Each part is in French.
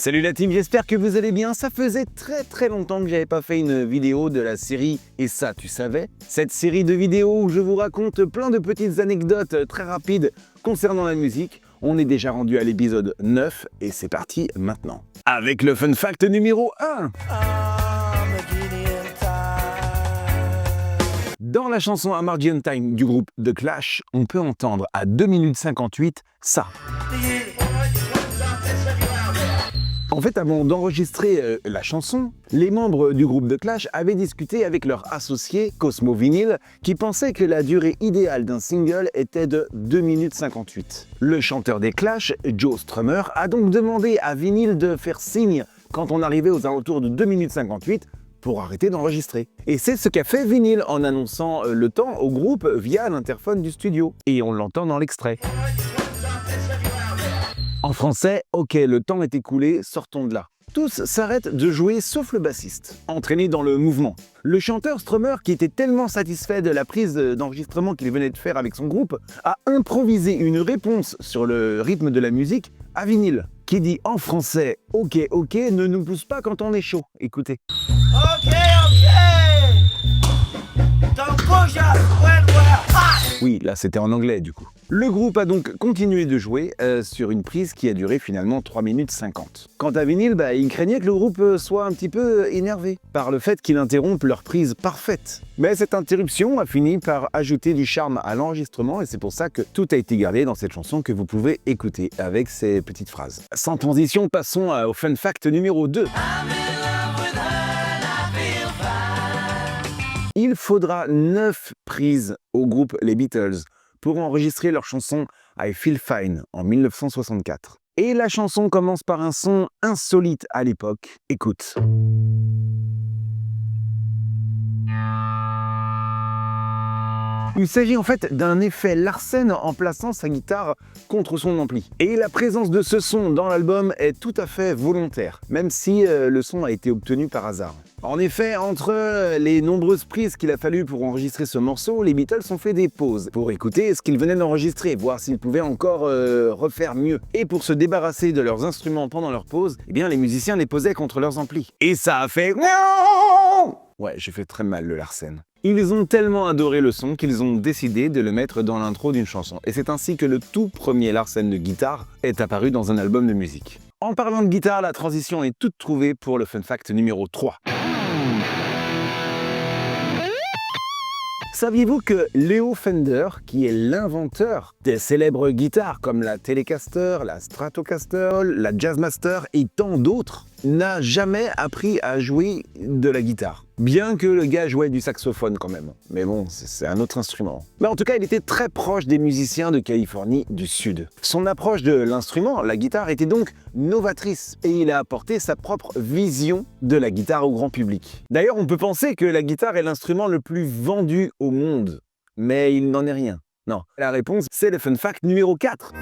Salut la team, j'espère que vous allez bien. Ça faisait très longtemps que j'avais pas fait une vidéo de la série Et ça tu savais? Cette série de vidéos où je vous raconte plein de petites anecdotes très rapides concernant la musique. On est déjà rendu à l'épisode 9 et c'est parti maintenant. Avec le fun fact numéro 1. Dans la chanson Armageddon Time du groupe The Clash, on peut entendre à 2 minutes 58 ça. En fait, avant d'enregistrer la chanson, les membres du groupe The Clash avaient discuté avec leur associé Cosmo Vinyl qui pensait que la durée idéale d'un single était de 2 minutes 58. Le chanteur des Clash, Joe Strummer, a donc demandé à Vinyl de faire signe quand on arrivait aux alentours de 2 minutes 58 pour arrêter d'enregistrer. Et c'est ce qu'a fait Vinyl en annonçant le temps au groupe via l'interphone du studio. Et on l'entend dans l'extrait. En français, ok, le temps est écoulé, sortons de là. Tous s'arrêtent de jouer sauf le bassiste, entraîné dans le mouvement. Le chanteur Strummer, qui était tellement satisfait de la prise d'enregistrement qu'il venait de faire avec son groupe, a improvisé une réponse sur le rythme de la musique à Vinyl, qui dit en français « Ok, ok, ne nous pousse pas quand on est chaud ». Écoutez. Ok, Oui, là c'était en anglais du coup. Le groupe a donc continué de jouer sur une prise qui a duré finalement 3 minutes 50. Quant à Vinyl, il craignait que le groupe soit un petit peu énervé par le fait qu'il interrompe leur prise parfaite. Mais cette interruption a fini par ajouter du charme à l'enregistrement et c'est pour ça que tout a été gardé dans cette chanson que vous pouvez écouter avec ces petites phrases. Sans transition, passons au fun fact numéro 2. Il faudra 9 prises au groupe les Beatles pour enregistrer leur chanson I Feel Fine en 1964. Et la chanson commence par un son insolite à l'époque. Écoute. Il s'agit en fait d'un effet Larsen en plaçant sa guitare contre son ampli. Et la présence de ce son dans l'album est tout à fait volontaire, même si le son a été obtenu par hasard. En effet, entre les nombreuses prises qu'il a fallu pour enregistrer ce morceau, les Beatles ont fait des pauses pour écouter ce qu'ils venaient d'enregistrer, voir s'ils pouvaient encore refaire mieux. Et pour se débarrasser de leurs instruments pendant leur pause, eh bien les musiciens les posaient contre leurs amplis. Et ça a fait... Ouais, j'ai fait très mal le Larsen. Ils ont tellement adoré le son qu'ils ont décidé de le mettre dans l'intro d'une chanson. Et c'est ainsi que le tout premier Larsen de guitare est apparu dans un album de musique. En parlant de guitare, la transition est toute trouvée pour le fun fact numéro 3. Saviez-vous que Leo Fender, qui est l'inventeur des célèbres guitares comme la Telecaster, la Stratocaster, la Jazzmaster et tant d'autres, n'a jamais appris à jouer de la guitare? Bien que le gars jouait du saxophone quand même. Mais bon, c'est un autre instrument. Mais en tout cas, il était très proche des musiciens de Californie du Sud. Son approche de l'instrument, la guitare, était donc novatrice. Et il a apporté sa propre vision de la guitare au grand public. D'ailleurs, on peut penser que la guitare est l'instrument le plus vendu au monde. Mais il n'en est rien. Non. La réponse, c'est le fun fact numéro 4.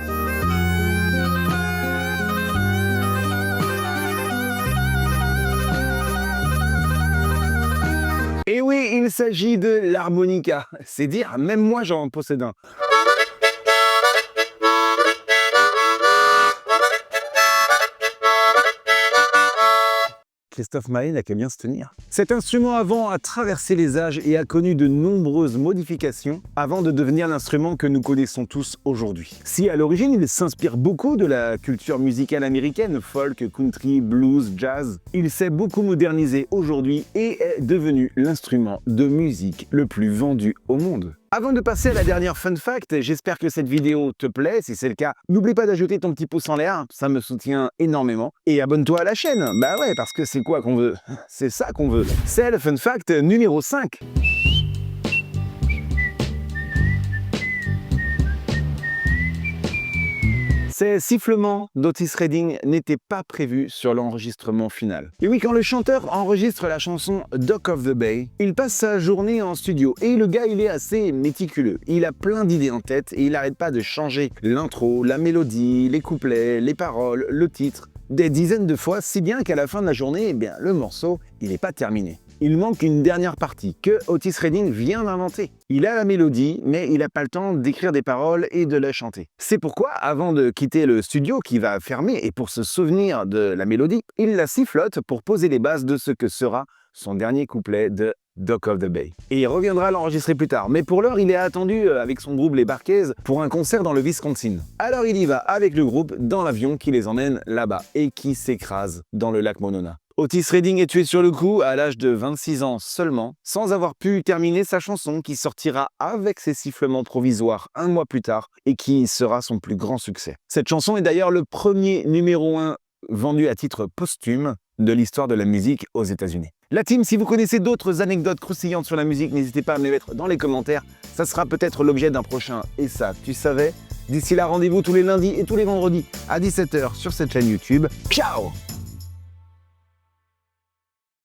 Et oui, il s'agit de l'harmonica. C'est dire, même moi j'en possède un. Christophe Maé n'a qu'à bien se tenir. Cet instrument avant a traversé les âges et a connu de nombreuses modifications avant de devenir l'instrument que nous connaissons tous aujourd'hui. Si à l'origine il s'inspire beaucoup de la culture musicale américaine, folk, country, blues, jazz, il s'est beaucoup modernisé aujourd'hui et est devenu l'instrument de musique le plus vendu au monde. Avant de passer à la dernière fun fact, j'espère que cette vidéo te plaît. Si c'est le cas, n'oublie pas d'ajouter ton petit pouce en l'air, ça me soutient énormément. Et abonne-toi à la chaîne, bah ouais, parce que c'est quoi qu'on veut? C'est ça qu'on veut. C'est le fun fact numéro 5. Ces sifflements d'Otis Redding n'étaient pas prévus sur l'enregistrement final. Et oui, quand le chanteur enregistre la chanson Dock of the Bay, il passe sa journée en studio. Et le gars, il est assez méticuleux. Il a plein d'idées en tête et il n'arrête pas de changer l'intro, la mélodie, les couplets, les paroles, le titre. des dizaines de fois, si bien qu'à la fin de la journée, le morceau, il n'est pas terminé. Il manque une dernière partie que Otis Redding vient d'inventer. Il a la mélodie, mais il n'a pas le temps d'écrire des paroles et de la chanter. C'est pourquoi, avant de quitter le studio qui va fermer et pour se souvenir de la mélodie, il la sifflote pour poser les bases de ce que sera son dernier couplet de Dock of the Bay. Et il reviendra l'enregistrer plus tard, mais pour l'heure, il est attendu avec son groupe Les Barquaises pour un concert dans le Wisconsin. Alors il y va avec le groupe dans l'avion qui les emmène là-bas et qui s'écrase dans le lac Monona. Otis Redding est tué sur le coup à l'âge de 26 ans seulement, sans avoir pu terminer sa chanson qui sortira avec ses sifflements provisoires un mois plus tard et qui sera son plus grand succès. Cette chanson est d'ailleurs le premier numéro 1 vendu à titre posthume de l'histoire de la musique aux États-Unis. La team, si vous connaissez d'autres anecdotes croustillantes sur la musique, n'hésitez pas à me les mettre dans les commentaires. Ça sera peut-être l'objet d'un prochain « Et ça, tu savais ?» D'ici là, rendez-vous tous les lundis et tous les vendredis à 17 h sur cette chaîne YouTube. Ciao!